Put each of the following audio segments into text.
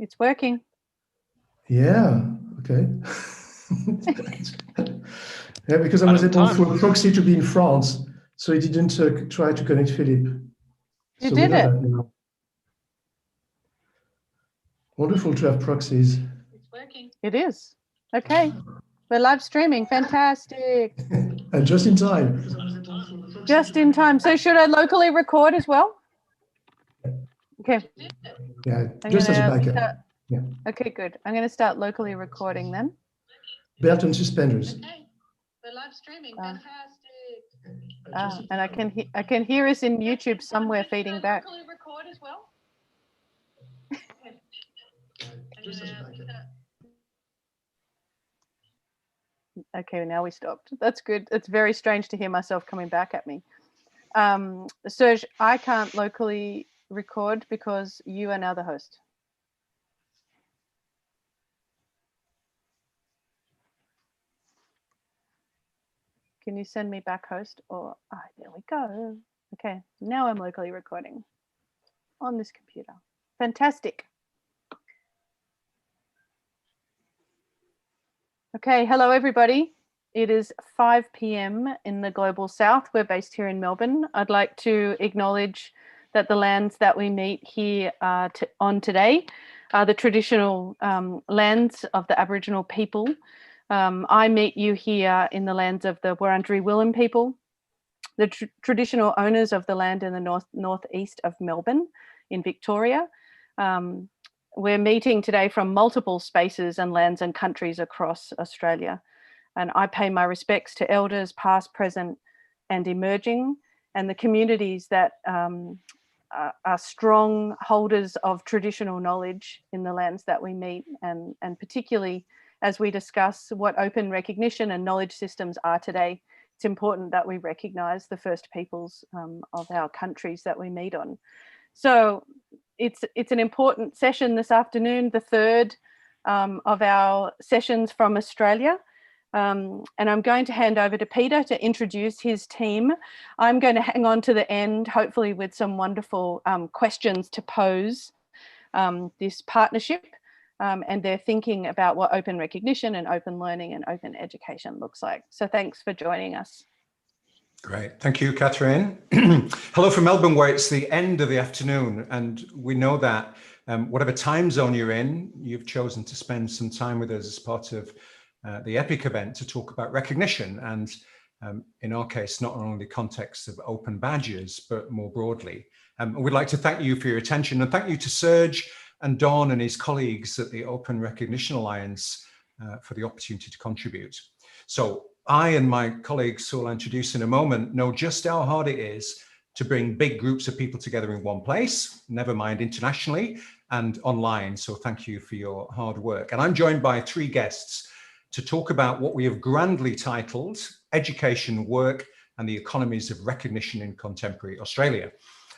It's working. Yeah, okay. Yeah, because I was able through a proxy to be in France, so it didn't try to connect Philip. You did it. Now. Wonderful to have proxies. It's working. It is. Okay. We're live streaming. Fantastic. And just in time. Just in time. So should I locally record as well? Okay. Yeah, just as a backup. Yeah. Okay, good. I'm going to start locally recording then. Belt and suspenders. Okay. We're live streaming. Fantastic. And I can hear us in YouTube somewhere feeding back. Locally record as well. Okay, now we stopped. That's good. It's very strange to hear myself coming back at me. Serge, I can't locally record because you are now the host. Can you send me back host? Or there we go. Okay, now I'm locally recording on this computer. Fantastic. Okay, hello everybody. It is 5 p.m. in the Global South. We're based here in Melbourne. I'd like to acknowledge that the lands that we meet here on today are the traditional lands of the Aboriginal people. I meet you here in the lands of the Wurundjeri Willen people, the traditional owners of the land in the northeast of Melbourne in Victoria. We're meeting today from multiple spaces and lands and countries across Australia. And I pay my respects to elders, past, present, and emerging, and the communities that are strong holders of traditional knowledge in the lands that we meet, and particularly as we discuss what open recognition and knowledge systems are today, it's important that we recognise the first peoples of our countries that we meet on. So it's an important session this afternoon, the third of our sessions from Australia. And I'm going to hand over to Peter to introduce his team. I'm going to hang on to the end, hopefully with some wonderful questions to pose this partnership and their thinking about what open recognition and open learning and open education looks like. So thanks for joining us. Great. Thank you, Catherine. Hello from Melbourne, where it's the end of the afternoon. And we know that whatever time zone you're in, you've chosen to spend some time with us as part of the ePIC event to talk about recognition. And in our case, not only the context of open badges, but more broadly. We'd like to thank you for your attention, and thank you to Serge and Don and his colleagues at the Open Recognition Alliance for the opportunity to contribute. So I and my colleagues, who I'll introduce in a moment, know just how hard it is to bring big groups of people together in one place, never mind internationally and online. So thank you for your hard work. And I'm joined by three guests to talk about what we have grandly titled Education, Work and the Economies of Recognition in Contemporary Australia.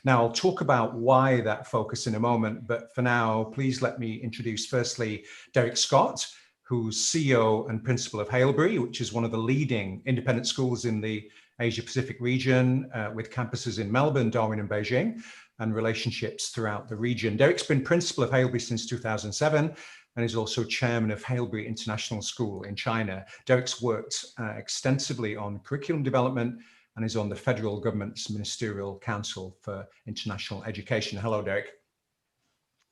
Now, I'll talk about why that focus in a moment, but for now, please let me introduce firstly Derek Scott, who's CEO and principal of Haileybury, which is one of the leading independent schools in the Asia-Pacific region, with campuses in Melbourne, Darwin and Beijing, and relationships throughout the region. Derek's been principal of Haileybury since 2007, and is also chairman of Haileybury International School in China. Derek's worked extensively on curriculum development and is on the federal government's Ministerial Council for International Education. Hello, Derek.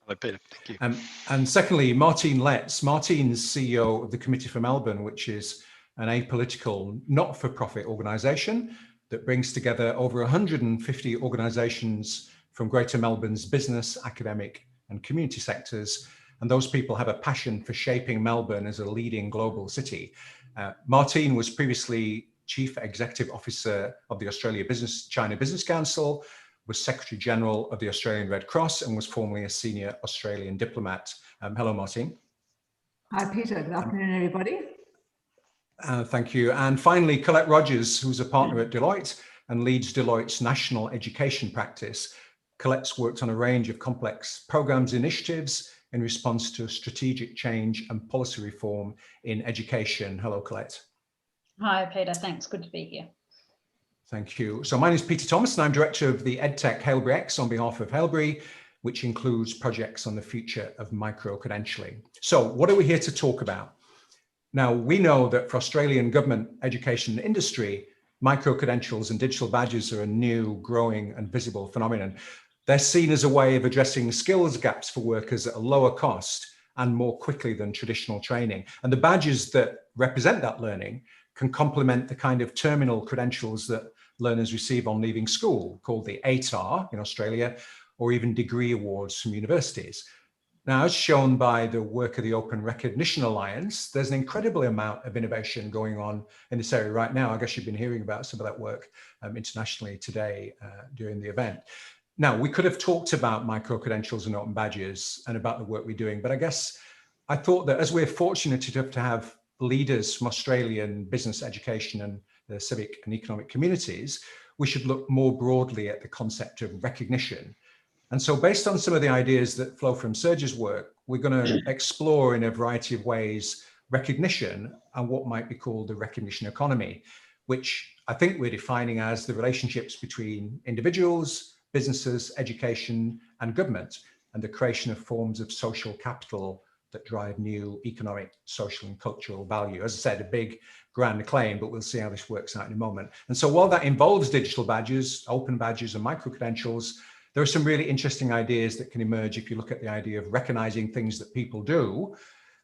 Hello, Peter. Thank you. And secondly, Martine Letts. Martine's CEO of the Committee for Melbourne, which is an apolitical, not-for-profit organisation that brings together over 150 organisations from Greater Melbourne's business, academic and community sectors. And those people have a passion for shaping Melbourne as a leading global city. Martine was previously Chief Executive Officer of the China Business Council, was Secretary General of the Australian Red Cross, and was formerly a senior Australian diplomat. Hello, Martine. Hi, Peter. Good afternoon, everybody. Thank you. And finally, Colette Rogers, who's a partner at Deloitte and leads Deloitte's national education practice. Colette's worked on a range of complex programs, initiatives in response to strategic change and policy reform in education. Hello, Colette. Hi, Peter. Thanks. Good to be here. Thank you. So my name is Peter Thomas, and I'm director of the EdTech Haileybury X on behalf of Haileybury. which includes projects on the future of micro-credentialing. So what are we here to talk about? Now, we know that for Australian government education industry, micro-credentials and digital badges are a new, growing and visible phenomenon. They're seen as a way of addressing skills gaps for workers at a lower cost and more quickly than traditional training. And the badges that represent that learning can complement the kind of terminal credentials that learners receive on leaving school, called the ATAR in Australia, or even degree awards from universities. Now, as shown by the work of the Open Recognition Alliance, there's an incredible amount of innovation going on in this area right now. I guess you've been hearing about some of that work internationally today during the event. Now, we could have talked about micro-credentials and open badges and about the work we're doing, but I guess I thought that as we're fortunate enough to have leaders from Australian business education and the civic and economic communities, we should look more broadly at the concept of recognition. And so based on some of the ideas that flow from Serge's work, we're going to explore in a variety of ways recognition and what might be called the recognition economy, which I think we're defining as the relationships between individuals, businesses, education, and government, and the creation of forms of social capital that drive new economic, social, and cultural value. As I said, a big, grand claim, but we'll see how this works out in a moment. And so while that involves digital badges, open badges, and micro-credentials, there are some really interesting ideas that can emerge if you look at the idea of recognizing things that people do,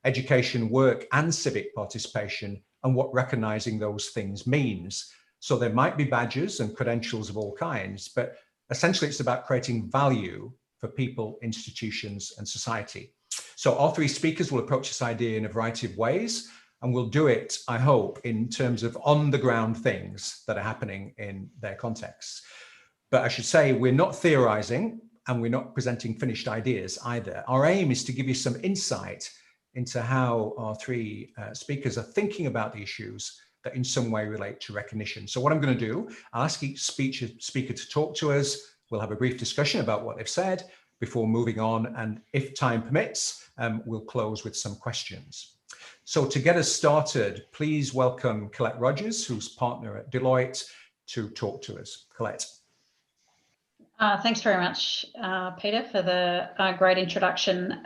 education, work, and civic participation, and what recognizing those things means. So there might be badges and credentials of all kinds, but essentially it's about creating value for people, institutions, and society. So our three speakers will approach this idea in a variety of ways, and we'll do it, I hope, in terms of on-the-ground things that are happening in their contexts. But I should say we're not theorizing and we're not presenting finished ideas either. Our aim is to give you some insight into how our three speakers are thinking about the issues that in some way relate to recognition. So what I'm going to do, I'll ask each speaker to talk to us. We'll have a brief discussion about what they've said before moving on. And if time permits, we'll close with some questions. So to get us started, please welcome Colette Rogers, who's partner at Deloitte, to talk to us. Colette. Thanks very much, Peter, for the great introduction.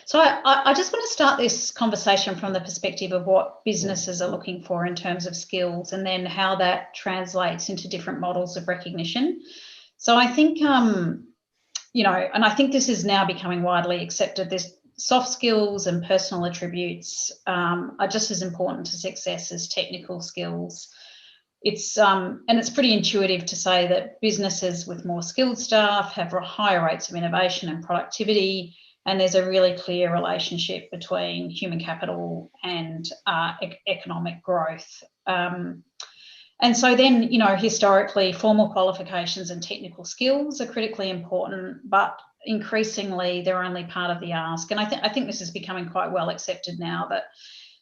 So I just want to start this conversation from the perspective of what businesses are looking for in terms of skills, and then how that translates into different models of recognition. So I think, you know, and I think this is now becoming widely accepted, this soft skills and personal attributes are just as important to success as technical skills. And it's pretty intuitive to say that businesses with more skilled staff have higher rates of innovation and productivity, and there's a really clear relationship between human capital and economic growth. And so then, you know, historically, formal qualifications and technical skills are critically important, but increasingly they're only part of the ask. And I think this is becoming quite well accepted now, that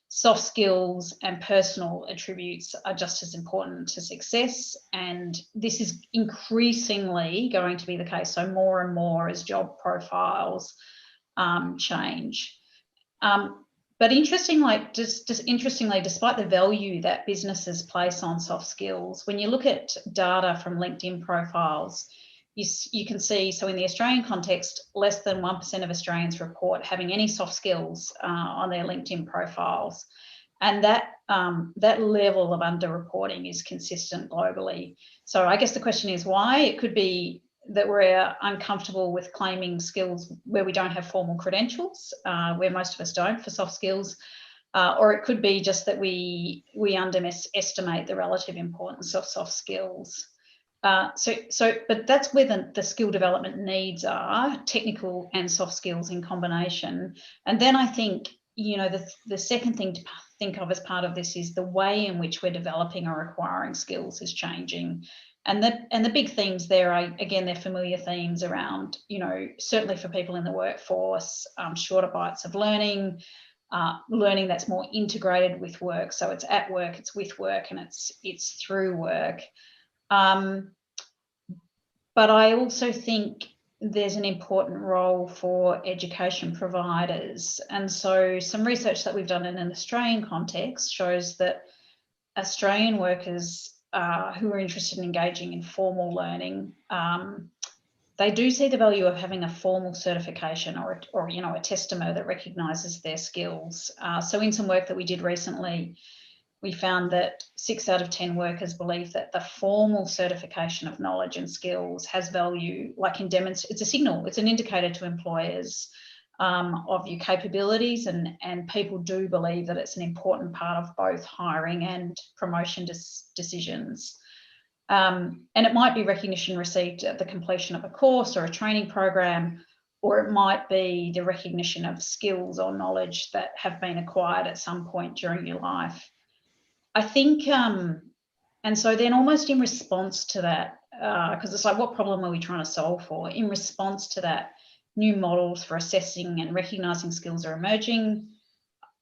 soft skills and personal attributes are just as important to success. And this is increasingly going to be the case. So more and more as job profiles change. But interestingly, despite the value that businesses place on soft skills, when you look at data from LinkedIn profiles, you can see, so in the Australian context, less than 1% of Australians report having any soft skills on their LinkedIn profiles. And that level of underreporting is consistent globally. So I guess the question is why. It could be that we're uncomfortable with claiming skills where we don't have formal credentials, where most of us don't for soft skills, or it could be just that we underestimate the relative importance of soft skills. But that's where the skill development needs are, technical and soft skills in combination. And then I think, you know, the second thing to think of as part of this is the way in which we're developing or acquiring skills is changing. And the big themes there are, again, they're familiar themes around, you know, certainly for people in the workforce, shorter bites of learning, learning that's more integrated with work. So it's at work, it's with work, and it's through work. But I also think there's an important role for education providers. And so some research that we've done in an Australian context shows that Australian workers who are interested in engaging in formal learning they do see the value of having a formal certification or a testament that recognises their skills. So in some work that we did recently, we found that 6 out of 10 workers believe that the formal certification of knowledge and skills has value, it's a signal, it's an indicator to employers of your capabilities, and people do believe that it's an important part of both hiring and promotion decisions. And it might be recognition received at the completion of a course or a training program, or it might be the recognition of skills or knowledge that have been acquired at some point during your life. I think, and so then almost in response to that, because it's like, what problem are we trying to solve for? In response to that, new models for assessing and recognising skills are emerging.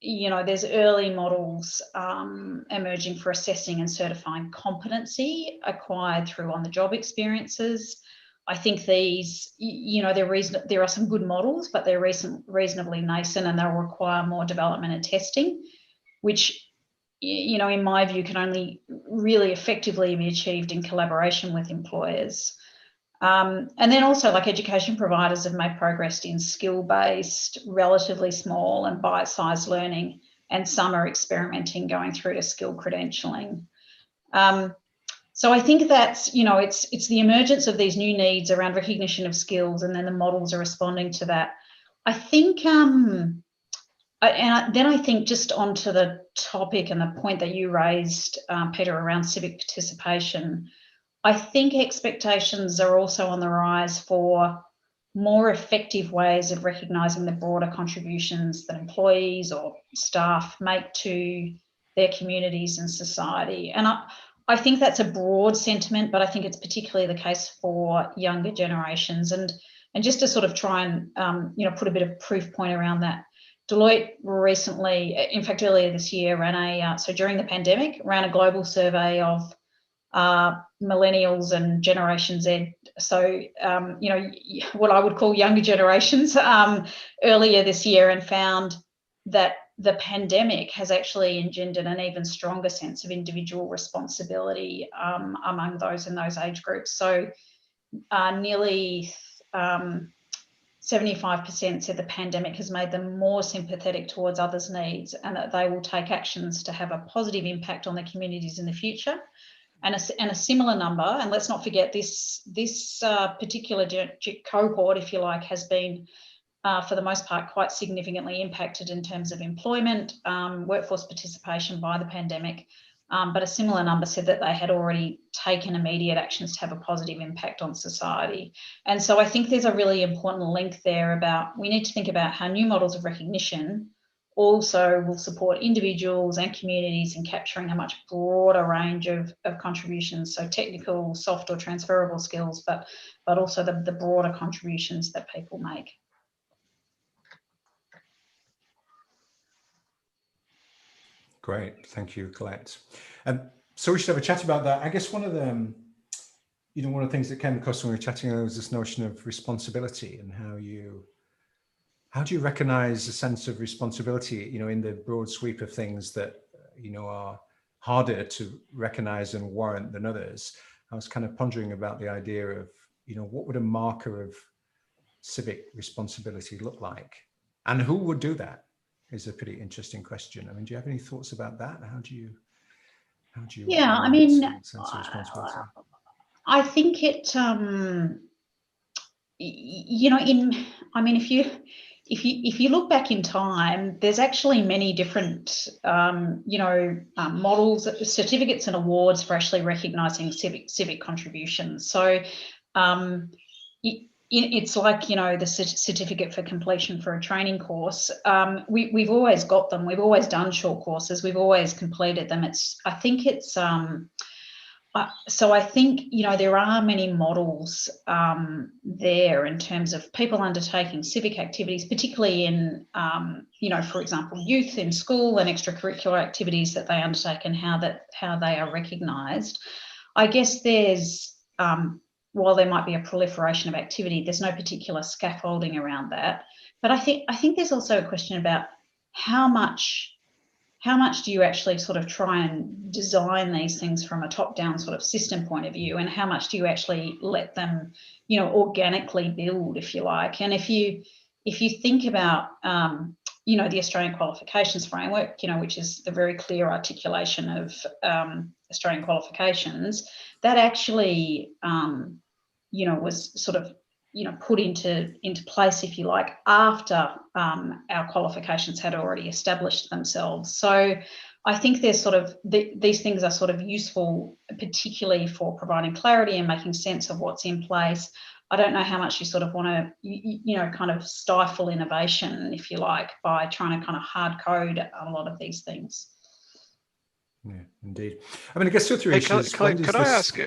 There's early models emerging for assessing and certifying competency acquired through on-the-job experiences. I think these, there are some good models, but they're reasonably nascent, and they'll require more development and testing, which, in my view, can only really effectively be achieved in collaboration with employers. And then also, education providers have made progress in skill-based, relatively small and bite-sized learning, and some are experimenting going through to skill credentialing. So I think that's, it's the emergence of these new needs around recognition of skills, and then the models are responding to that. I think, then I think just onto the topic and the point that you raised, Peter, around civic participation, I think expectations are also on the rise for more effective ways of recognising the broader contributions that employees or staff make to their communities and society. And I think that's a broad sentiment, but I think it's particularly the case for younger generations. And just to sort of try and, put a bit of proof point around that, Deloitte recently, in fact, earlier this year, so during the pandemic, ran a global survey of millennials and Generation Z. So, what I would call younger generations earlier this year, and found that the pandemic has actually engendered an even stronger sense of individual responsibility among those in those age groups. So nearly 75% said the pandemic has made them more sympathetic towards others' needs, and that they will take actions to have a positive impact on their communities in the future. And a similar number, and let's not forget this particular cohort, if you like, has been, for the most part, quite significantly impacted in terms of employment, workforce participation by the pandemic. But a similar number said that they had already taken immediate actions to have a positive impact on society. And so I think there's a really important link there about, we need to think about how new models of recognition also will support individuals and communities in capturing a much broader range of contributions, so technical, soft or transferable skills, but also the broader contributions that people make. Great, thank you, Colette. So we should have a chat about that. I guess one of the, one of the things that came across when we were chatting was this notion of responsibility, and how do you recognize a sense of responsibility, in the broad sweep of things that, are harder to recognize and warrant than others. I was kind of pondering about the idea of, what would a marker of civic responsibility look like? And who would do that is a pretty interesting question. I mean, do you have any thoughts about that? How do you yeah, I mean, sense of responsibility? I think it, if you look back in time, there's actually many different, models, certificates and awards for actually recognising civic contributions. So it's like, the certificate for completion for a training course. We've always got them. We've always done short courses. We've always completed them. So I think, there are many models there in terms of people undertaking civic activities, particularly in, for example, youth in school and extracurricular activities that they undertake, and how they are recognised. I guess there's, while there might be a proliferation of activity, there's no particular scaffolding around that. But I think there's also a question about how much how much do you actually sort of try and design these things from a top-down sort of system point of view, and how much do you actually let them, you know, organically build, if you like? And if you think about, you know, the Australian qualifications framework, you know, which is the very clear articulation of Australian qualifications, that actually, you know, was sort of, you know, put into place, if you like, after our qualifications had already established themselves. So I think there's sort of these things are sort of useful, particularly for providing clarity and making sense of what's in place. I don't know how much you sort of want to, you know, kind of stifle innovation, if you like, by trying to kind of hard code a lot of these things. Yeah, indeed. I mean, I guess the other issues. Could I ask?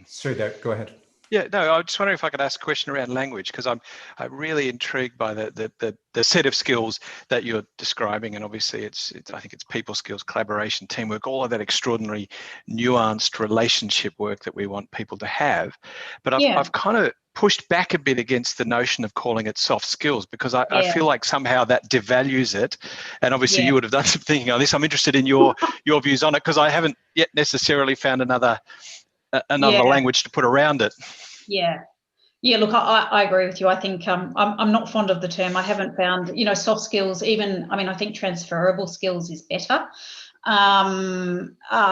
Sorry, Derek, go ahead. Yeah, no, I just wondering if I could ask a question around language, because I'm really intrigued by the set of skills that you're describing, and obviously it's I think it's people skills, collaboration, teamwork, all of that extraordinary nuanced relationship work that we want people to have. But I've kind of pushed back a bit against the notion of calling it soft skills, because I feel like somehow that devalues it. And obviously you would have done some thinking on this. I'm interested in your views on it, because I haven't yet necessarily found another language to put around it. Yeah, look, I agree with you. I think I'm not fond of the term. I haven't found, you know, soft skills even, I mean, I think transferable skills is better,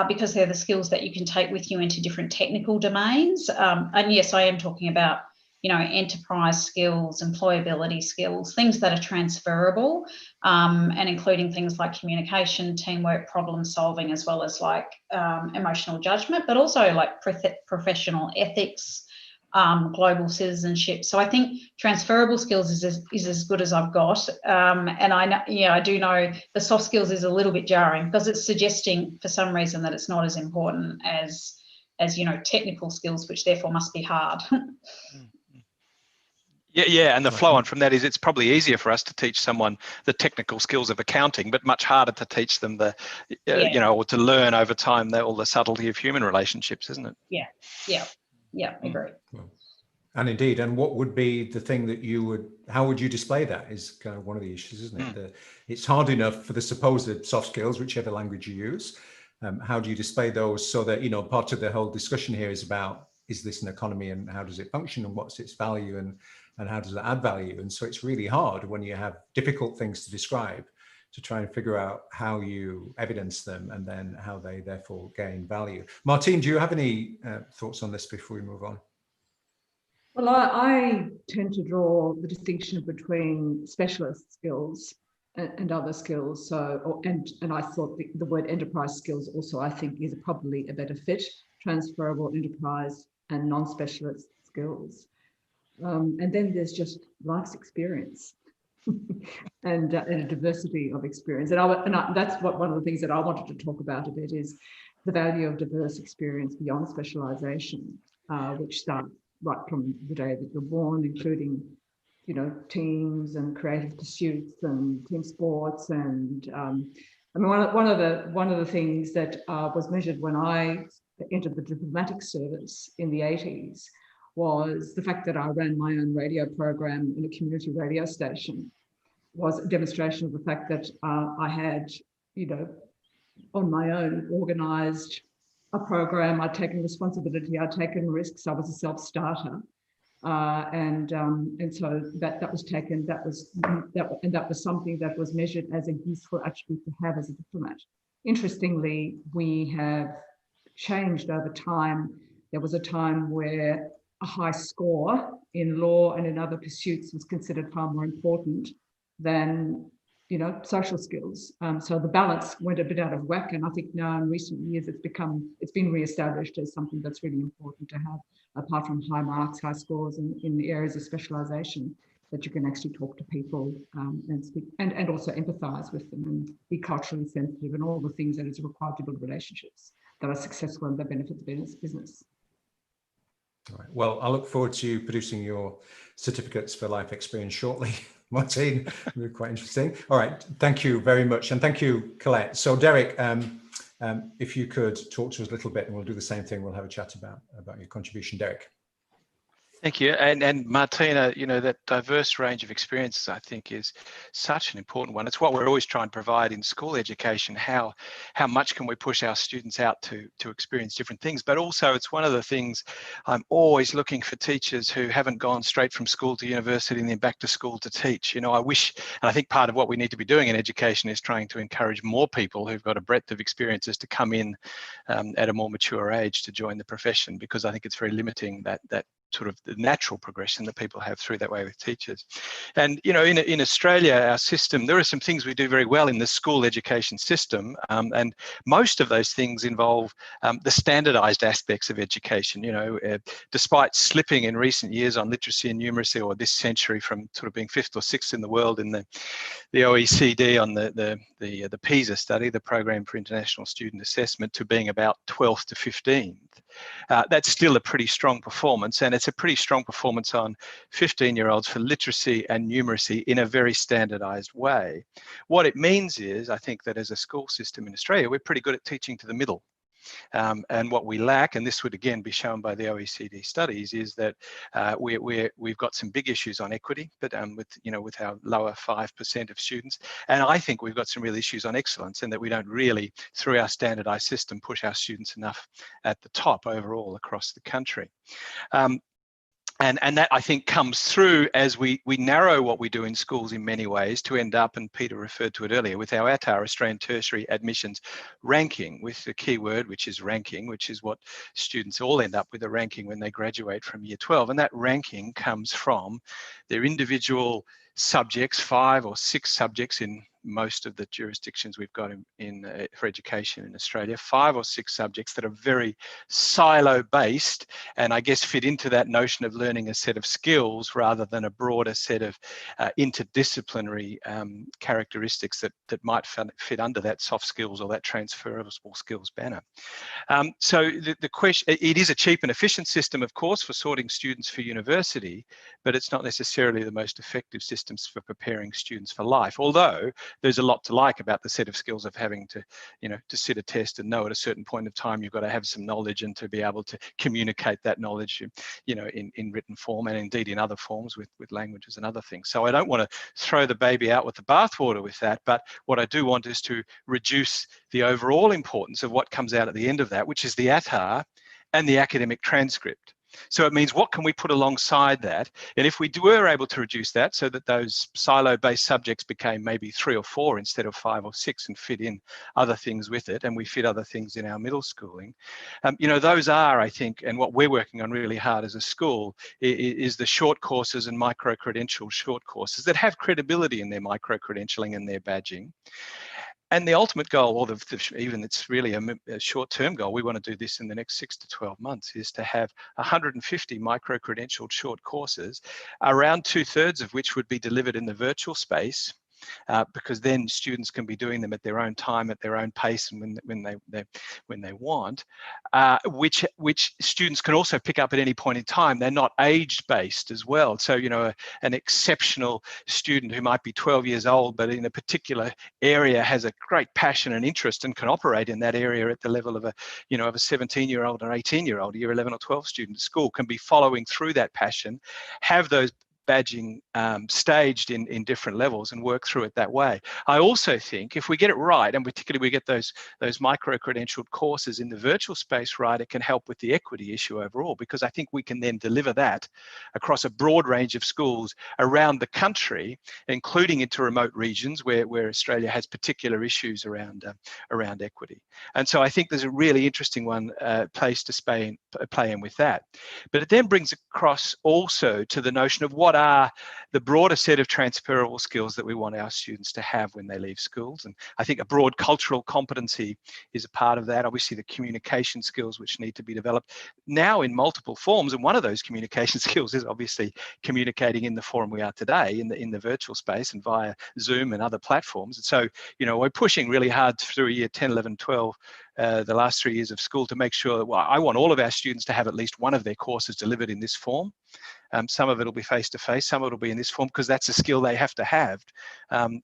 because they're the skills that you can take with you into different technical domains. And yes, I am talking about, you know, enterprise skills, employability skills, things that are transferable, and including things like communication, teamwork, problem solving, as well as like emotional judgment, but also like professional ethics, global citizenship. So I think transferable skills is as good as I've got. And I know, I do know the soft skills is a little bit jarring, because it's suggesting for some reason that it's not as important as you know, technical skills, which therefore must be hard. Yeah, and the flow on from that is it's probably easier for us to teach someone the technical skills of accounting, but much harder to teach them the, you know, or to learn over time all the subtlety of human relationships, isn't it? Yeah, agree. And indeed, and what would be the thing that how would you display that is kind of one of the issues, isn't it? It's hard enough for the supposed soft skills, whichever language you use. How do you display those so that, you know, part of the whole discussion here is about, is this an economy and how does it function and what's its value and how does it add value? And so it's really hard when you have difficult things to describe to try and figure out how you evidence them and then how they therefore gain value. Martine, do you have any thoughts on this before we move on? Well, I tend to draw the distinction between specialist skills and other skills. So, and I thought the word enterprise skills also, I think, is probably a better fit. Transferable enterprise and non-specialist skills. And then there's just life's experience and a diversity of experience. And that's one of the things that I wanted to talk about a bit is the value of diverse experience beyond specialization, which starts right from the day that you're born, including, you know, teams and creative pursuits and team sports. And I mean, one of the things that was measured when I entered the diplomatic service in the 80s was the fact that I ran my own radio program in a community radio station was a demonstration of the fact that I had, you know, on my own organised a program. I'd taken responsibility, I'd taken risks. I was a self-starter, and so that was taken. That was something that was measured as a useful attribute to have as a diplomat. Interestingly, we have changed over time. There was a time where a high score in law and in other pursuits was considered far more important than, you know, social skills. So the balance went a bit out of whack, and I think now in recent years it's been re-established as something that's really important to have, apart from high marks, high scores in the areas of specialization, that you can actually talk to people and speak and also empathize with them and be culturally sensitive and all the things that is required to build relationships that are successful and that benefit the business. All right. Well, I look forward to producing your certificates for life experience shortly, Martine. It'll be quite interesting. All right. Thank you very much. And thank you, Colette. So Derek, if you could talk to us a little bit, and we'll do the same thing. We'll have a chat about your contribution, Derek. Thank you. And Martina, you know, that diverse range of experiences, I think, is such an important one. It's what we're always trying to provide in school education. How much can we push our students out to experience different things? But also, it's one of the things I'm always looking for teachers who haven't gone straight from school to university and then back to school to teach. You know, I wish, and I think part of what we need to be doing in education is trying to encourage more people who've got a breadth of experiences to come in at a more mature age to join the profession, because I think it's very limiting that sort of the natural progression that people have through that way with teachers. And, you know, in Australia, our system, there are some things we do very well in the school education system. And most of those things involve the standardized aspects of education. You know, despite slipping in recent years on literacy and numeracy, or this century from sort of being 5th or 6th in the world in the OECD on the PISA study, the Program for International Student Assessment, to being about 12th to 15th. That's still a pretty strong performance, and it's a pretty strong performance on 15-year-olds for literacy and numeracy in a very standardized way. What it means is, I think, that as a school system in Australia, we're pretty good at teaching to the middle. And what we lack, and this would again be shown by the OECD studies, is that we've got some big issues on equity, but with our lower 5% of students, and I think we've got some real issues on excellence, and that we don't really, through our standardized system, push our students enough at the top overall across the country. And that, I think, comes through as we narrow what we do in schools in many ways to end up, and Peter referred to it earlier, with our ATAR, Australian Tertiary Admissions ranking, with the key word, which is ranking, which is what students all end up with, a ranking when they graduate from year 12. And that ranking comes from their individual subjects, 5 or 6 subjects in most of the jurisdictions we've got for education in Australia, 5 or 6 subjects that are very silo based, and I guess fit into that notion of learning a set of skills rather than a broader set of interdisciplinary characteristics that might fit under that soft skills or that transferable skills banner. So the question, it is a cheap and efficient system, of course, for sorting students for university, but it's not necessarily the most effective systems for preparing students for life, although there's a lot to like about the set of skills of having to, to sit a test and know at a certain point of time you've got to have some knowledge and to be able to communicate that knowledge, in written form, and indeed in other forms with languages and other things. So I don't want to throw the baby out with the bathwater with that, but what I do want is to reduce the overall importance of what comes out at the end of that, which is the ATAR and the academic transcript. So it means, what can we put alongside that? And if we were able to reduce that so that those silo-based subjects became maybe 3 or 4 instead of 5 or 6, and fit in other things with it, and we fit other things in our middle schooling, those are, I think, and what we're working on really hard as a school is the short courses and micro-credential short courses that have credibility in their micro-credentialing and their badging. And the ultimate goal, or even it's really a short-term goal, we want to do this in the next 6 to 12 months, is to have 150 micro-credentialed short courses, around 2/3 of which would be delivered in the virtual space, because then students can be doing them at their own time, at their own pace, and when they want, which students can also pick up at any point in time. They're not age-based as well. So, an exceptional student who might be 12 years old, but in a particular area has a great passion and interest and can operate in that area at the level of a 17-year-old or 18-year-old, year 11 or 12 student at school, can be following through that passion, have those badging staged in different levels, and work through it that way. I also think if we get it right, and particularly we get those micro-credentialed courses in the virtual space right, it can help with the equity issue overall, because I think we can then deliver that across a broad range of schools around the country, including into remote regions where Australia has particular issues around equity. And so I think there's a really interesting place to play in with that. But it then brings across also to the notion of what are the broader set of transferable skills that we want our students to have when they leave schools. And I think a broad cultural competency is a part of that. Obviously, the communication skills which need to be developed now in multiple forms. And one of those communication skills is obviously communicating in the forum we are today, in the virtual space and via Zoom and other platforms. And so, we're pushing really hard through year 10, 11, 12, the last 3 years of school, to make sure that, I want all of our students to have at least one of their courses delivered in this form. Some of it will be face-to-face, some of it will be in this form, because that's a skill they have to have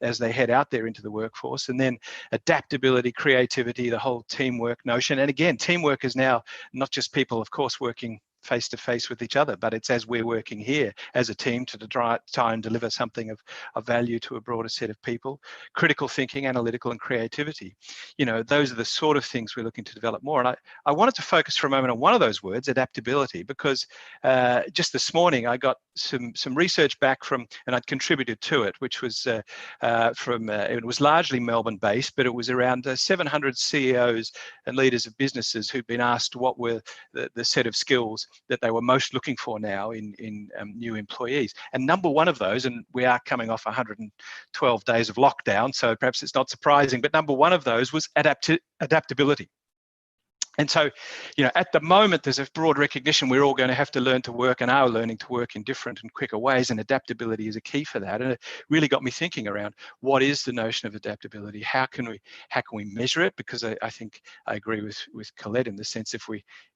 as they head out there into the workforce. And then adaptability, creativity, the whole teamwork notion. And again, teamwork is now not just people, of course, working face to face with each other, but it's as we're working here as a team to try and deliver something of value to a broader set of people. Critical thinking, analytical, and creativity. You know, those are the sort of things we're looking to develop more. And I wanted to focus for a moment on one of those words, adaptability, because just this morning I got some research back from, and I'd contributed to it, which was it was largely Melbourne based, but it was around 700 CEOs and leaders of businesses who'd been asked what were the set of skills that they were most looking for now in new employees. And number one of those, and we are coming off 112 days of lockdown, so perhaps it's not surprising, but number one of those was adaptability. And so, you know, at the moment, there's a broad recognition we're all going to have to learn to work and are learning to work in different and quicker ways, and adaptability is a key for that. And it really got me thinking around what is the notion of adaptability? How can we measure it? Because I think I agree with Colette in the sense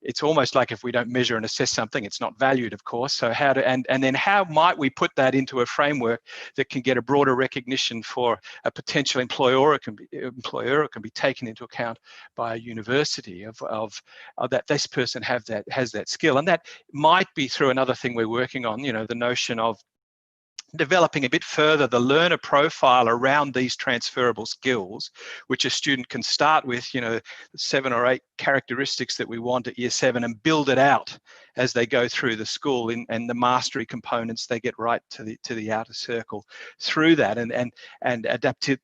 it's almost like if we don't measure and assess something, it's not valued, of course. So and then how might we put that into a framework that can get a broader recognition for a potential employer, or can be taken into account by a university of that this person has that skill. And that might be through another thing we're working on, you know, the notion of developing a bit further the learner profile around these transferable skills, which a student can start with, you know, 7 or 8 characteristics that we want at year 7 and build it out as they go through the school, and the mastery components they get right to the outer circle through that. And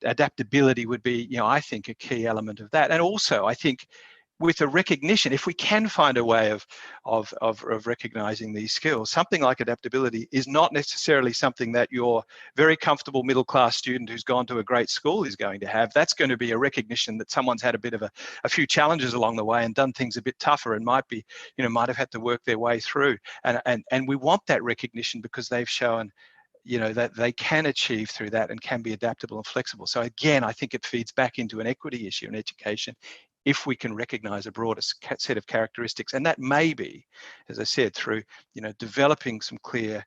adaptability would be, you know, I think a key element of that. And also I think with a recognition, if we can find a way of recognizing these skills, something like adaptability is not necessarily something that your very comfortable middle-class student who's gone to a great school is going to have. That's going to be a recognition that someone's had a bit of a few challenges along the way and done things a bit tougher, and might have had to work their way through. And we want that recognition because they've shown, you know, that they can achieve through that and can be adaptable and flexible. So again, I think it feeds back into an equity issue in education if we can recognize a broader set of characteristics. And that may be, as I said, through, you know, developing some clear,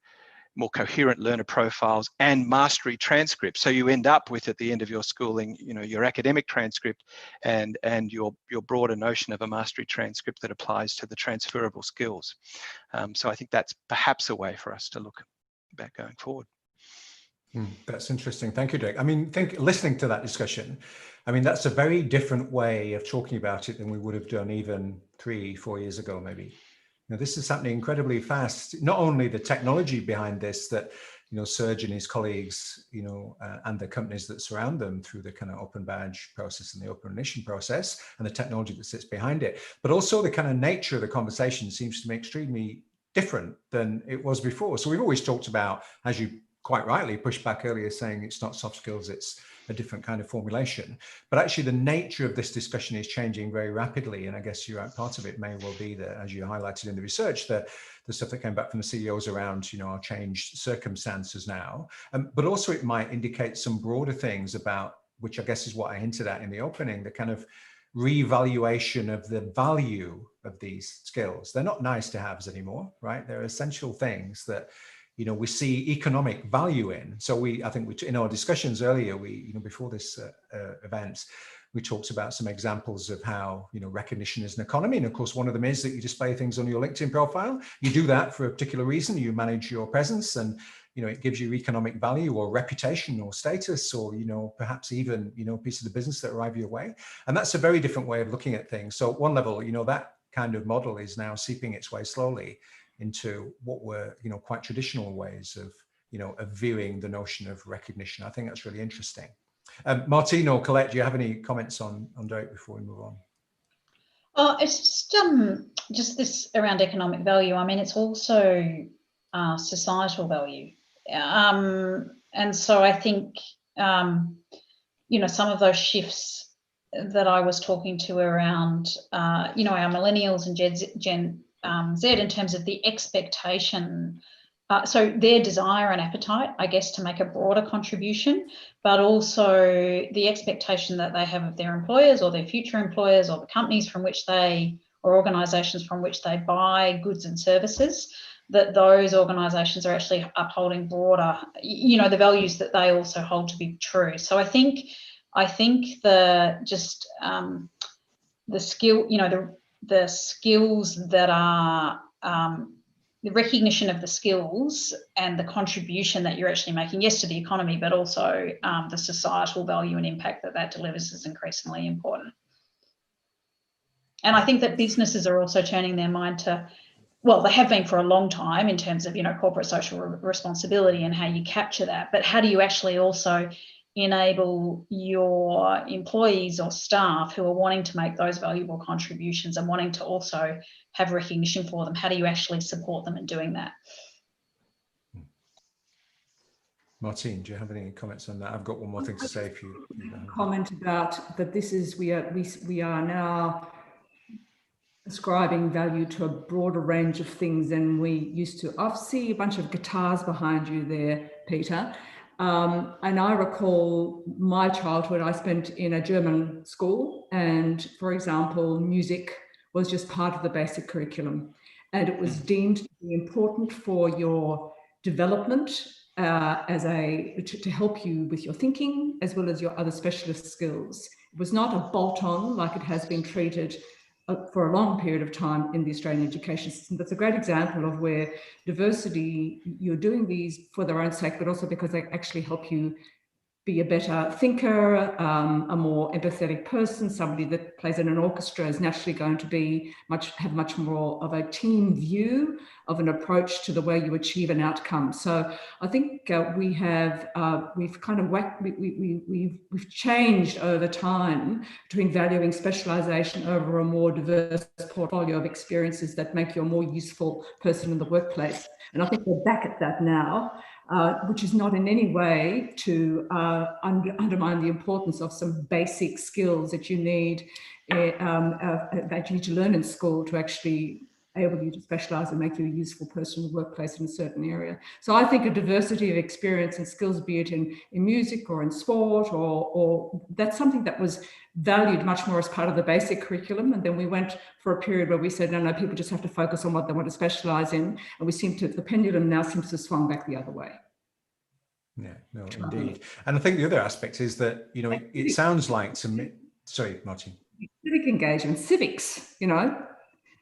more coherent learner profiles and mastery transcripts. So you end up with, at the end of your schooling, you know, your academic transcript and your broader notion of a mastery transcript that applies to the transferable skills. So I think that's perhaps a way for us to look back going forward. That's interesting. Thank you, Dick. I mean, listening to that discussion, I mean, that's a very different way of talking about it than we would have done even 3-4 years ago, maybe. Now, this is happening incredibly fast. Not only the technology behind this that, you know, Serge and his colleagues, you know, and the companies that surround them through the kind of open badge process and the open admission process and the technology that sits behind it, but also the kind of nature of the conversation seems to be extremely different than it was before. So we've always talked about, as you quite rightly pushed back earlier, saying it's not soft skills, it's a different kind of formulation. But actually the nature of this discussion is changing very rapidly. And I guess part of it may well be that, as you highlighted in the research, the stuff that came back from the CEOs around, you know, our changed circumstances now. But also it might indicate some broader things about, which I guess is what I hinted at in the opening, the kind of reevaluation of the value of these skills. They're not nice to haves anymore, right? They're essential things that, you know, we see economic value in. So I think in our discussions earlier, you know, before this event, we talked about some examples of how, you know, recognition is an economy. And of course, one of them is that you display things on your LinkedIn profile. You do that for a particular reason. You manage your presence, and, you know, it gives you economic value or reputation or status, or, you know, perhaps even, you know, a piece of the business that arrive your way. And that's a very different way of looking at things. So at one level, you know, that kind of model is now seeping its way slowly into what were, you know, quite traditional ways of, you know, of viewing the notion of recognition. I think that's really interesting. Martine or Colette, do you have any comments on Derek before we move on? Oh, it's just this around economic value. I mean, it's also societal value. And so I think, you know, some of those shifts that I was talking to around, you know, our millennials and Gen Z in terms of the expectation, so their desire and appetite, I guess, to make a broader contribution, but also the expectation that they have of their employers or their future employers or the companies from which or organisations from which they buy goods and services, that those organisations are actually upholding broader, you know, the values that they also hold to be true. So I think the skill, you know, the skills that are the recognition of the skills and the contribution that you're actually making, yes, to the economy, but also the societal value and impact that that delivers is increasingly important. And I think that businesses are also turning their mind to, well, they have been for a long time in terms of, you know, corporate social responsibility and how you capture that, but how do you actually also enable your employees or staff who are wanting to make those valuable contributions and wanting to also have recognition for them? How do you actually support them in doing that? Martine, do you have any comments on that? I've got one more thing to say if you comment about that. This is we are now ascribing value to a broader range of things than we used to. I see a bunch of guitars behind you there, Peter. And I recall my childhood, I spent in a German school, and for example, music was just part of the basic curriculum, and it was deemed to be important for your development to help you with your thinking as well as your other specialist skills. It was not a bolt-on like it has been treated for a long period of time in the Australian education system. That's a great example of where diversity, you're doing these for their own sake, but also because they actually help you be a better thinker, a more empathetic person. Somebody that plays in an orchestra is naturally going to have much more of a team view of an approach to the way you achieve an outcome. So I think we've changed over time between valuing specialisation over a more diverse portfolio of experiences that make you a more useful person in the workplace. And I think we're back at that now. Which is not in any way to undermine the importance of some basic skills that you need to learn in school to actually enable you to specialise and make you a useful person in the workplace in a certain area. So I think a diversity of experience and skills, be it in music or in sport, or that's something that was valued much more as part of the basic curriculum. And then we went for a period where we said, no, people just have to focus on what they want to specialise in. And the pendulum now seems to have swung back the other way. Yeah, no, indeed. And I think the other aspect is that, you know, it sounds like to me, sorry, Martine. Civic engagement, civics, you know,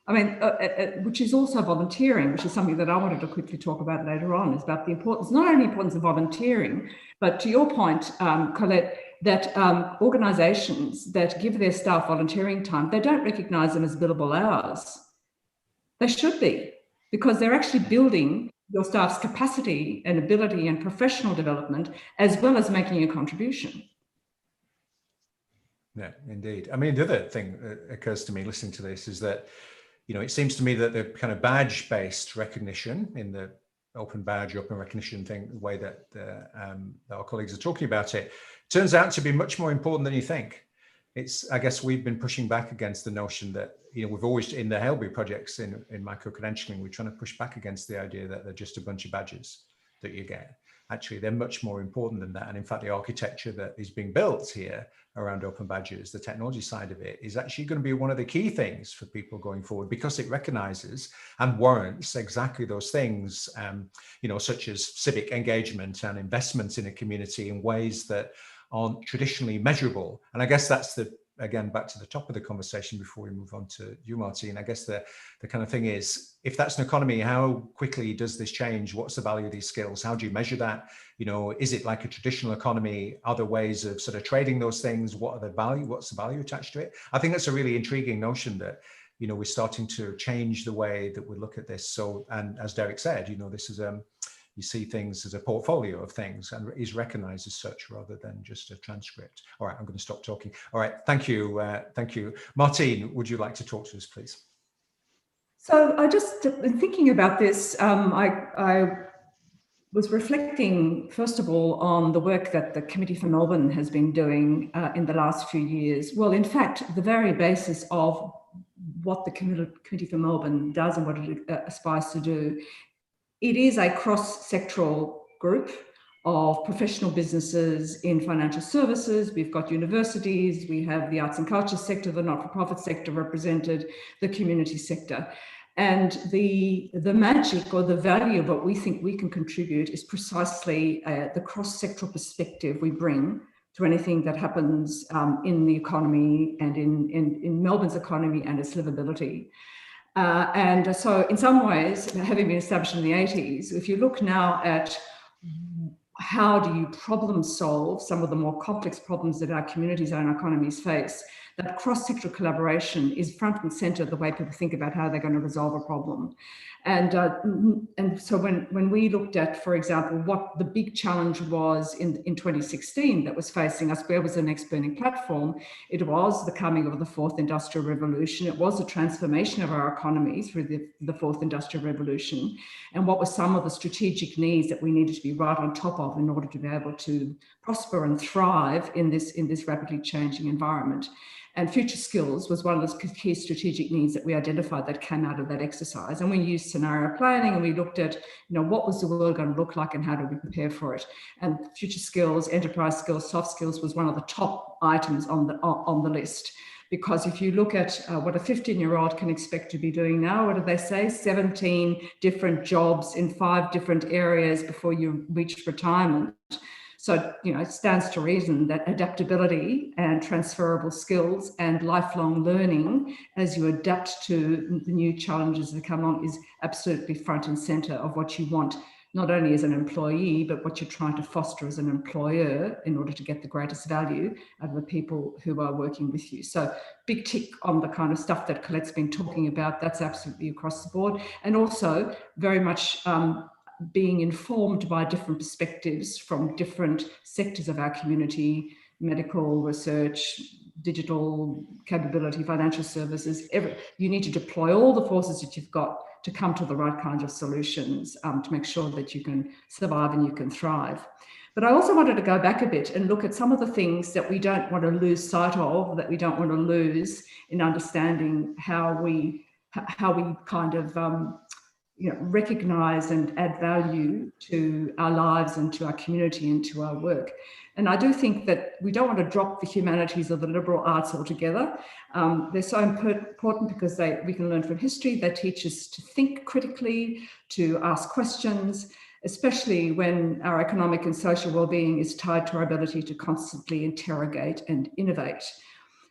I mean, which is also volunteering, which is something that I wanted to quickly talk about later on, is about the importance, not only importance of volunteering, but to your point, Colette, that organisations that give their staff volunteering time, they don't recognise them as billable hours. They should be, because they're actually building your staff's capacity and ability and professional development, as well as making a contribution. Yeah, indeed. I mean, the other thing that occurs to me listening to this is that, you know, it seems to me that the kind of badge-based recognition in the open badge, open recognition thing, the way that our colleagues are talking about it, turns out to be much more important than you think. I guess we've been pushing back against the notion that, you know, we've always, in the Helby projects in micro-credentialing, we're trying to push back against the idea that they're just a bunch of badges that you get. Actually, they're much more important than that. And in fact, the architecture that is being built here around open badges, the technology side of it, is actually going to be one of the key things for people going forward, because it recognizes and warrants exactly those things, you know, such as civic engagement and investment in a community in ways that aren't traditionally measurable. And I guess that's again, back to the top of the conversation before we move on to you, Martine. I guess the kind of thing is, if that's an economy, how quickly does this change? What's the value of these skills? How do you measure that? You know, is it like a traditional economy? Are there ways of sort of trading those things? What's the value attached to it? I think that's a really intriguing notion that, you know, we're starting to change the way that we look at this. So, and as Derek said, you know, this is you see things as a portfolio of things and is recognized as such rather than just a transcript. All right, I'm going to stop talking. All right, thank you. Thank you. Martine, would you like to talk to us, please? So I just been thinking about this. I was reflecting, first of all, on the work that the Committee for Melbourne has been doing in the last few years. Well, in fact, the very basis of what the Committee for Melbourne does and what it aspires to do, it is a cross-sectoral group of professional businesses in financial services. We've got universities, we have the arts and culture sector, the not-for-profit sector represented, the community sector. And the magic or the value of what we think we can contribute is precisely the cross-sectoral perspective we bring to anything that happens in the economy and in Melbourne's economy and its livability. And so in some ways, having been established in the 80s, if you look now at how do you problem solve some of the more complex problems that our communities and our economies face, that cross-sectoral collaboration is front and center the way people think about how they're going to resolve a problem. And so when we looked at, for example, what the big challenge was in 2016 that was facing us, where was the next burning platform? It was the coming of the fourth industrial revolution. It was the transformation of our economy through the fourth industrial revolution. And what were some of the strategic needs that we needed to be right on top of in order to be able to prosper and thrive in this rapidly changing environment. And future skills was one of those key strategic needs that we identified that came out of that exercise. And we used scenario planning, and we looked at, what was the world going to look like and how do we prepare for it? And future skills, enterprise skills, soft skills was one of the top items on the list. Because if you look at what a 15-year-old can expect to be doing now, what do they say? 17 different jobs in 5 different areas before you reach retirement. So, it stands to reason that adaptability and transferable skills and lifelong learning as you adapt to the new challenges that come on is absolutely front and center of what you want, not only as an employee, but what you're trying to foster as an employer in order to get the greatest value out of the people who are working with you. So big tick on the kind of stuff that Colette's been talking about. That's absolutely across the board. And also very much being informed by different perspectives from different sectors of our community, medical, research, digital capability, financial services. You need to deploy all the forces that you've got to come to the right kinds of solutions to make sure that you can survive and you can thrive. But I also wanted to go back a bit and look at some of the things that we don't want to lose sight of, that we don't want to lose in understanding how we kind of recognize and add value to our lives and to our community and to our work. And I do think that we don't want to drop the humanities or the liberal arts altogether. They're so important because we can learn from history. They teach us to think critically, to ask questions, especially when our economic and social well-being is tied to our ability to constantly interrogate and innovate.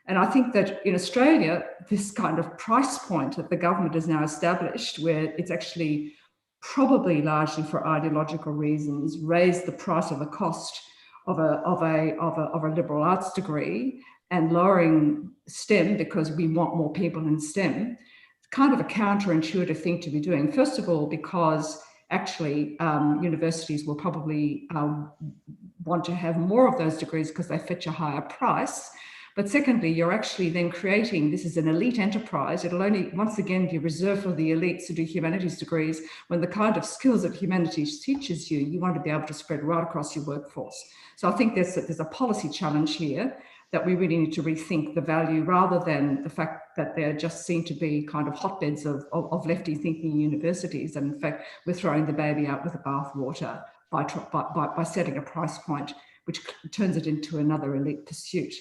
And I think that in Australia, this kind of price point that the government has now established, where it's actually probably largely for ideological reasons, raised the price of the cost of a liberal arts degree and lowering STEM because we want more people in STEM, it's kind of a counterintuitive thing to be doing. First of all, because actually universities will probably want to have more of those degrees because they fetch a higher price. But secondly, you're actually then creating, this is an elite enterprise. It'll only, once again, be reserved for the elites to do humanities degrees, when the kind of skills that humanities teaches you, you want to be able to spread right across your workforce. So I think there's a policy challenge here that we really need to rethink the value, rather than the fact that there just seem to be kind of hotbeds of lefty thinking universities. And in fact, we're throwing the baby out with the bathwater by setting a price point, which turns it into another elite pursuit.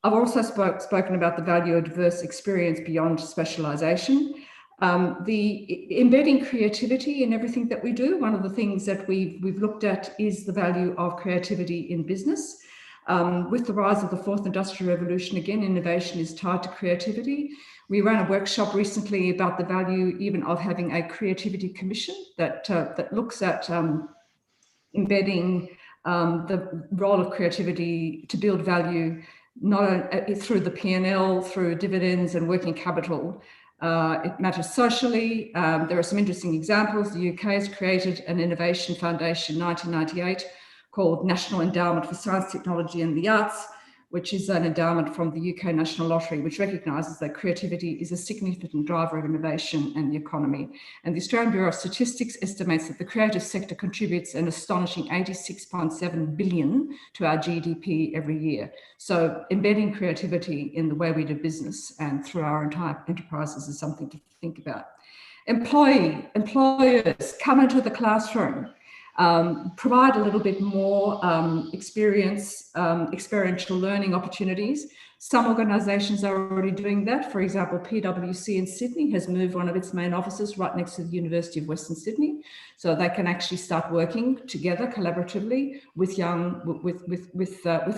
I've also spoken about the value of diverse experience beyond specialisation. The embedding creativity in everything that we do. One of the things that we've looked at is the value of creativity in business. With the rise of the fourth industrial revolution, again, innovation is tied to creativity. We ran a workshop recently about the value even of having a creativity commission that looks at embedding the role of creativity to build value, not through the P&L, through dividends and working capital. It matters socially. There are some interesting examples. The UK has created an innovation foundation in 1998 called National Endowment for Science, Technology and the Arts, which is an endowment from the UK National Lottery, which recognises that creativity is a significant driver of innovation and the economy. And the Australian Bureau of Statistics estimates that the creative sector contributes an astonishing 86.7 billion to our GDP every year. So embedding creativity in the way we do business and through our entire enterprises is something to think about. Employers, come into the classroom. Provide a little bit more experiential learning opportunities Some organisations are already doing that. For example, PwC in Sydney has moved one of its main offices right next to the University of Western Sydney, so they can actually start working together collaboratively with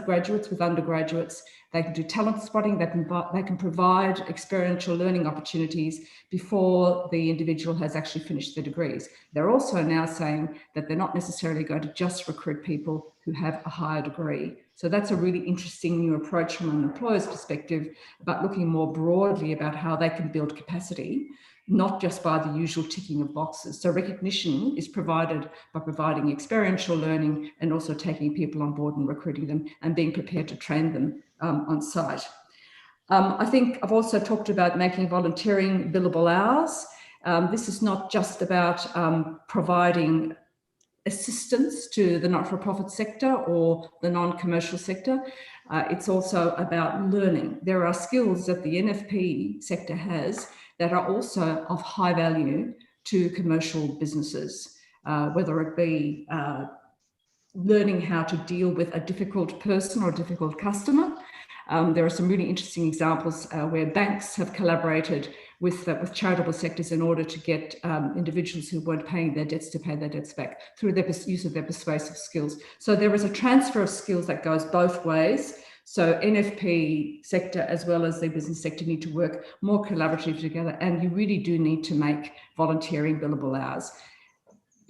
graduates, with undergraduates. They can do talent spotting. They can provide experiential learning opportunities before the individual has actually finished their degrees. They're also now saying that they're not necessarily going to just recruit people who have a higher degree. So that's a really interesting new approach from an employer's perspective, but looking more broadly about how they can build capacity, not just by the usual ticking of boxes. So recognition is provided by providing experiential learning and also taking people on board and recruiting them and being prepared to train them on site. I think I've also talked about making volunteering billable hours. This is not just about providing assistance to the not-for-profit sector or the non-commercial sector. It's also about learning. There are skills that the NFP sector has that are also of high value to commercial businesses, whether it be learning how to deal with a difficult person or a difficult customer. There are some really interesting examples where banks have collaborated with charitable sectors in order to get individuals who weren't paying their debts to pay their debts back through their use of their persuasive skills. So there is a transfer of skills that goes both ways. So NFP sector as well as the business sector need to work more collaboratively together, and you really do need to make volunteering billable hours.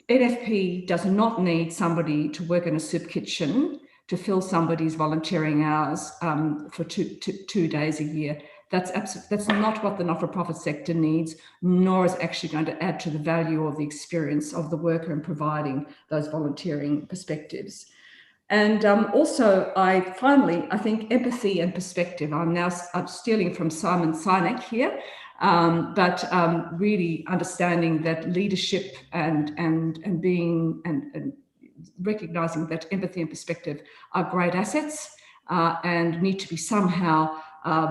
NFP does not need somebody to work in a soup kitchen to fill somebody's volunteering hours for two days a year. That's not what the not-for-profit sector needs, nor is actually going to add to the value of the experience of the worker in providing those volunteering perspectives. And also, finally, I think empathy and perspective. I'm stealing from Simon Sinek here, but really understanding that leadership and recognizing that empathy and perspective are great assets and need to be somehow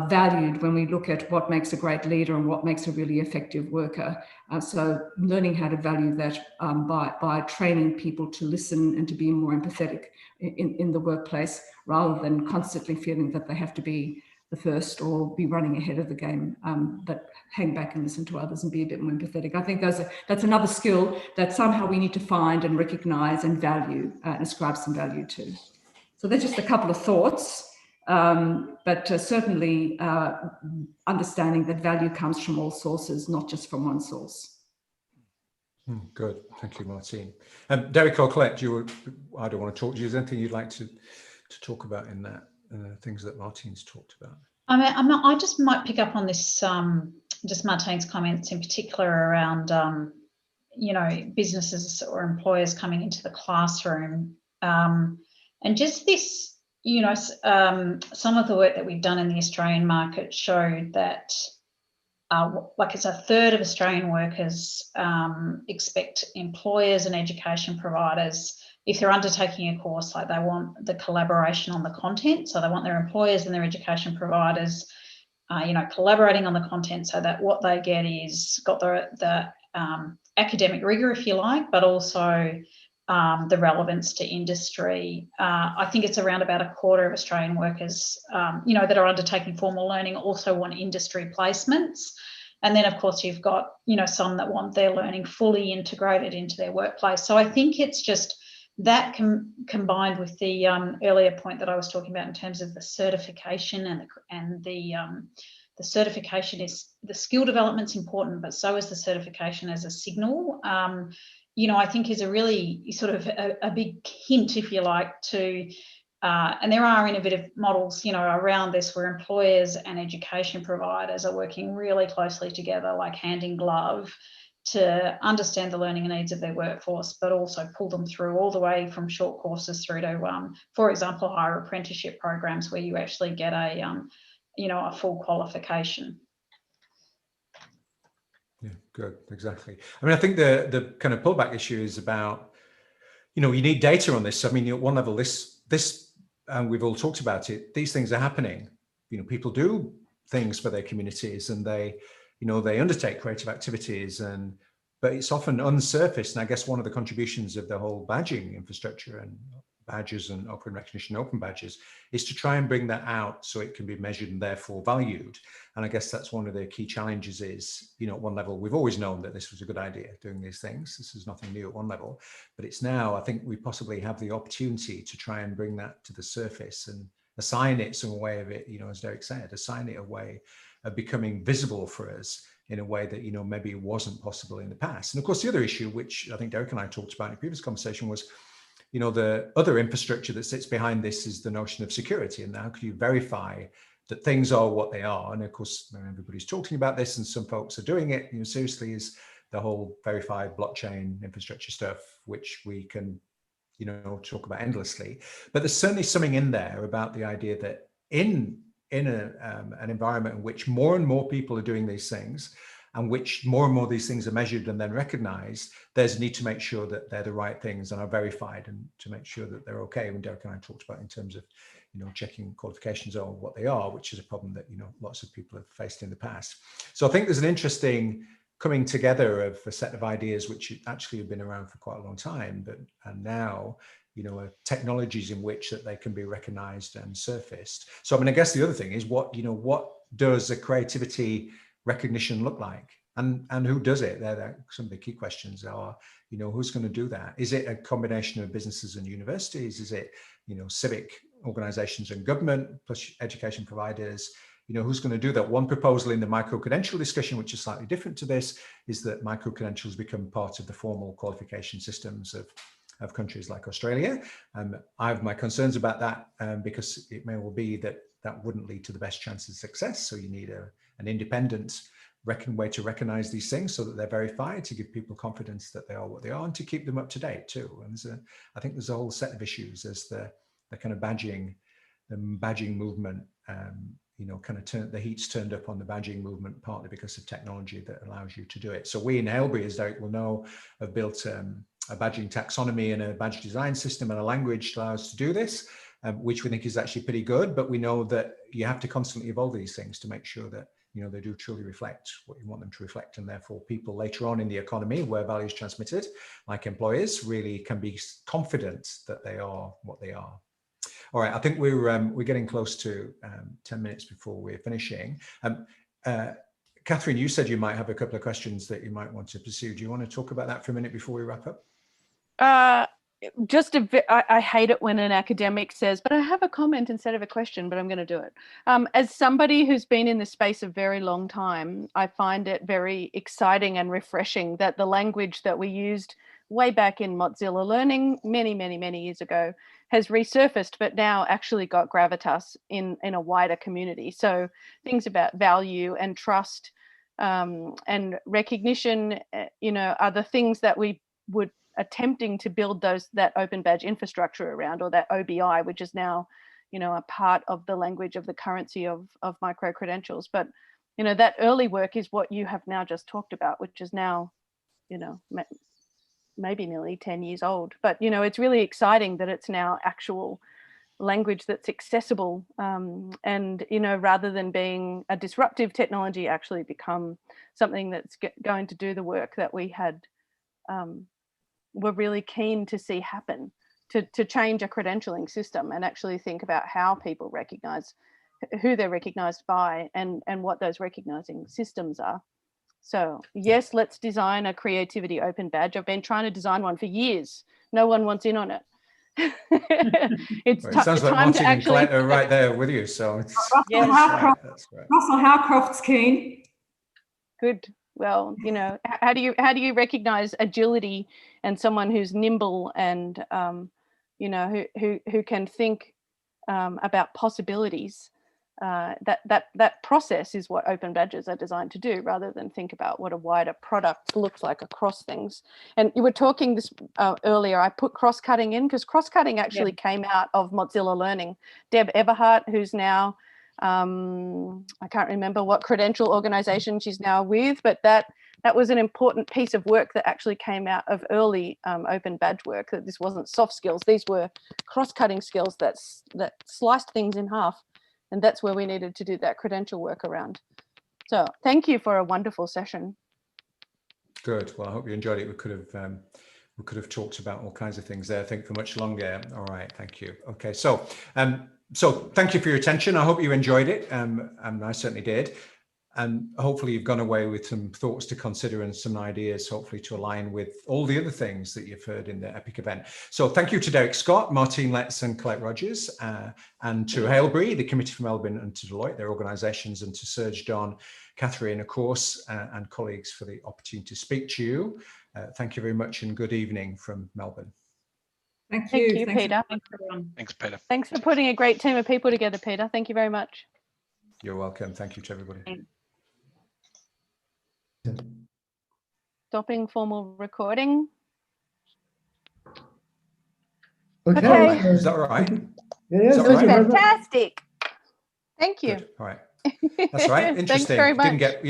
valued when we look at what makes a great leader and what makes a really effective worker. So learning how to value that by training people to listen and to be more empathetic in the workplace, rather than constantly feeling that they have to be the first or be running ahead of the game, but hang back and listen to others and be a bit more empathetic. I think that's another skill that somehow we need to find and recognize and value and ascribe some value to. So they're just a couple of thoughts. But certainly understanding that value comes from all sources, not just from one source. Good, thank you, Martine. Derek or Colette, I don't want to talk to you. Is there anything you'd like to talk about in that, things that Martine's talked about? I just might pick up on this, just Martine's comments in particular around, businesses or employers coming into the classroom, and just this. Some of the work that we've done in the Australian market showed that it's a third of Australian workers expect employers and education providers, if they're undertaking a course, they want the collaboration on the content. So they want their employers and their education providers, collaborating on the content, so that what they get is got the academic rigor, if you like, but also the relevance to industry. I think it's around about a quarter of Australian workers, that are undertaking formal learning also want industry placements. And then, of course, you've got, some that want their learning fully integrated into their workplace. So I think it's just that combined with the earlier point that I was talking about in terms of the certification and the certification is, the skill development's important, but so is the certification as a signal. I think is a really sort of a big hint, if you like, to, and there are innovative models, around this where employers and education providers are working really closely together, like hand in glove, to understand the learning needs of their workforce, but also pull them through all the way from short courses through to, for example, higher apprenticeship programs where you actually get a full qualification. Yeah, good, exactly. I mean, I think the kind of pullback issue is about, you need data on this. I mean, at one level, this, and we've all talked about it, these things are happening. People do things for their communities and they undertake creative activities, but it's often unsurfaced. And I guess one of the contributions of the whole badging infrastructure and badges and open recognition, open badges, is to try and bring that out so it can be measured and therefore valued. And I guess that's one of the key challenges is, at one level, we've always known that this was a good idea, doing these things. This is nothing new at one level, but it's now, I think we possibly have the opportunity to try and bring that to the surface and assign it some way of it, as Derek said, assign it a way of becoming visible for us in a way that, maybe wasn't possible in the past. And of course, the other issue, which I think Derek and I talked about in a previous conversation, was, the other infrastructure that sits behind this is the notion of security. And how can you verify that things are what they are? And of course, everybody's talking about this and some folks are doing it, seriously, is the whole verified blockchain infrastructure stuff, which we can, talk about endlessly. But there's certainly something in there about the idea that in an environment in which more and more people are doing these things, and which more and more these things are measured and then recognized, there's a need to make sure that they're the right things and are verified, and to make sure that they're okay. When Derek and I talked about in terms of, checking qualifications on what they are, which is a problem that, lots of people have faced in the past. So I think there's an interesting coming together of a set of ideas which actually have been around for quite a long time, and now, technologies in which that they can be recognized and surfaced. So, I guess the other thing is what does a creativity recognition look like, and who does it? They're some of the key questions are, who's going to do that? Is it a combination of businesses and universities? Is it, civic organizations and government plus education providers? Who's going to do that? One proposal in the micro-credential discussion, which is slightly different to this, is that micro-credentials become part of the formal qualification systems of countries like Australia. I have my concerns about that because it may well be that wouldn't lead to the best chances of success. So you need an independent way to recognize these things so that they're verified, to give people confidence that they are what they are, and to keep them up to date too. And I think there's a whole set of issues as the kind of badging movement, the heat's turned up on the badging movement, partly because of technology that allows you to do it. So we in Ailbe, as Derek will know, have built a badging taxonomy and a badge design system and a language to allow us to do this, which we think is actually pretty good. But we know that you have to constantly evolve these things to make sure that they do truly reflect what you want them to reflect, and therefore people later on in the economy where value is transmitted, like employers, really can be confident that they are what they are. All right, I think we're getting close to 10 minutes before we're finishing. Catherine, you said you might have a couple of questions that you might want to pursue. Do you want to talk about that for a minute before we wrap up? I hate it when an academic says, but I have a comment instead of a question, but I'm going to do it. As somebody who's been in this space a very long time, I find it very exciting and refreshing that the language that we used way back in Mozilla Learning many, many, many years ago has resurfaced, but now actually got gravitas in a wider community. So things about value and trust and recognition, are the things that we would attempting to build that open badge infrastructure around, or that OBI, which is now, a part of the language of the currency of micro credentials. But, that early work is what you have now just talked about, which is now, maybe nearly 10 years old. But, it's really exciting that it's now actual language that's accessible, and, rather than being a disruptive technology, actually become something that's going to do the work that we had were really keen to see happen, to change a credentialing system and actually think about how people recognize who they're recognized by and what those recognizing systems are. So yes, let's design a creativity open badge. I've been trying to design one for years. No one wants in on it. It sounds like Martin and Colette are right there with you. So Russell Howcroft's keen. Good. Well, how do you recognize agility and someone who's nimble and who can think about possibilities? That process is what open badges are designed to do, rather than think about what a wider product looks like across things. And you were talking this earlier. I put cross-cutting in because cross-cutting actually came out of Mozilla Learning. Deb Everhart, who's now I can't remember what credential organization she's now with, but that was an important piece of work that actually came out of early open badge work, that this wasn't soft skills. These were cross-cutting skills that sliced things in half. And that's where we needed to do that credential work around. So thank you for a wonderful session. Good. Well, I hope you enjoyed it. We could have we could have talked about all kinds of things there, I think, for much longer. All right, thank you. Okay, so thank you for your attention. I hope you enjoyed it, and I certainly did. And hopefully you've gone away with some thoughts to consider and some ideas, hopefully to align with all the other things that you've heard in the ePIC event. So thank you to Derek Scott, Martine Letts and Colette Rogers, and to Hailbury, the Committee for Melbourne, and to Deloitte, their organisations, and to Serge, Don, Catherine, of course, and colleagues for the opportunity to speak to you. Thank you very much and good evening from Melbourne. Thank you. Thank you, Peter. Thanks, everyone. Thanks, Peter. Thanks for putting a great team of people together, Peter. Thank you very much. You're welcome. Thank you to everybody. Stopping formal recording. Okay. Is that all right? Yes, Is that It was thank you very much. fantastic. Thank you. Good. All right. That's right. Thanks Interesting. very much. Didn't get,